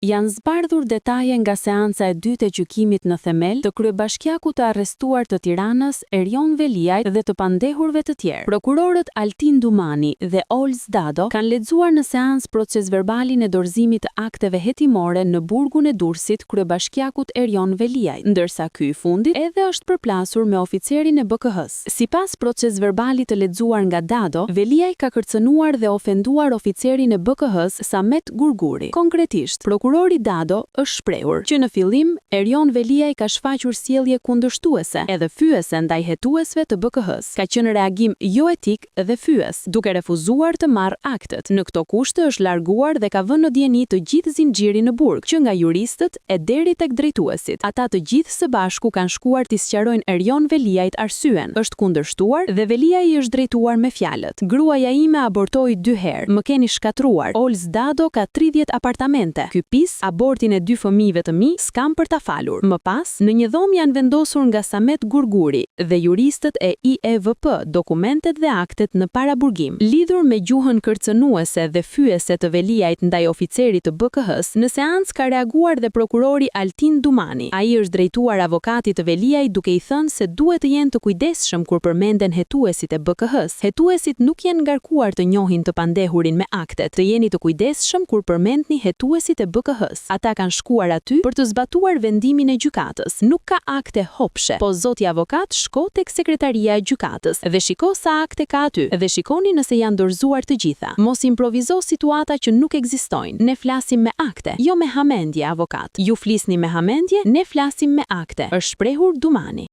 Janë zbardhur detaje nga seanca e dytë e gjykimit në themel të kryebashkiakut të arrestuar të Tiranës, Erjon Veliaj dhe të pandehurve të tjerë. Prokurorët Altin Dumani dhe Olz Dado kanë lexuar në seancë procesverbalin e dorëzimit të akteve hetimore në burgun e Durrësit kryebashkiakut Erjon Veliaj, ndërsa ky i fundit edhe është përplasur me oficerin e BKH-s. Sipas procesverbalit të lexuar nga Dado, Veliaj ka kërcënuar dhe ofenduar oficerin e BKH-s Samet Gurguri. Konkretisht, prokurori Dado është shprehur që në fillim Erjon Veliaj ka shfaqur sjellje kundërshtuese edhe fyese ndaj hetuesve të BKH-s. Ka qenë reagim jo etik dhe fyes, duke refuzuar të marrë aktet. Në këto kushte është larguar dhe ka vënë në dieni të gjithë zinxhirin në burg, që nga juristët e deri tek drejtuesit. Ata të gjithë së bashku kanë shkuar t'i sqarojnë Erjon Veliajt arsyen. Është kundërshtuar dhe Veliaj i është drejtuar me fjalët: "Gruaja ime abortoi 2 herë, më keni shkatruar. Olz Dado ka 30 apartamente. Ky abortin e 2 fëmijëve të mi s'kam për ta falur." Më pas, në një dhomë janë vendosur nga Samet Gurguri dhe juristët e IEVP dokumentet dhe aktet në paraburgim. Lidhur me gjuhën kërcënuese dhe fyese të Veliajt ndaj oficerit të BKH-s, në seancë ka reaguar dhe prokurori Altin Dumani. Ai është drejtuar avokatit të Veliajt duke i thënë se duhet të jenë të kujdesshëm kur përmenden hetuesit e BKH-s. Hetuesit nuk janë ngarkuar të njohin të pandehurin me aktet. Të jeni të kujdesshëm kur përmendni hetuesit e BKH-s. Ata kanë shkuar aty për të zbatuar vendimin e gjykatës. Nuk ka akte hopshe, po zoti avokat shko tek sekretaria e gjykatës dhe shiko sa akte ka aty dhe shikoni nëse janë dorëzuar të gjitha. Mos improvizo situata që nuk ekzistojnë. Ne flasim me akte, jo me hamendje, avokat. Ju flisni me hamendje, ne flasim me akte, është shprehur Dumani.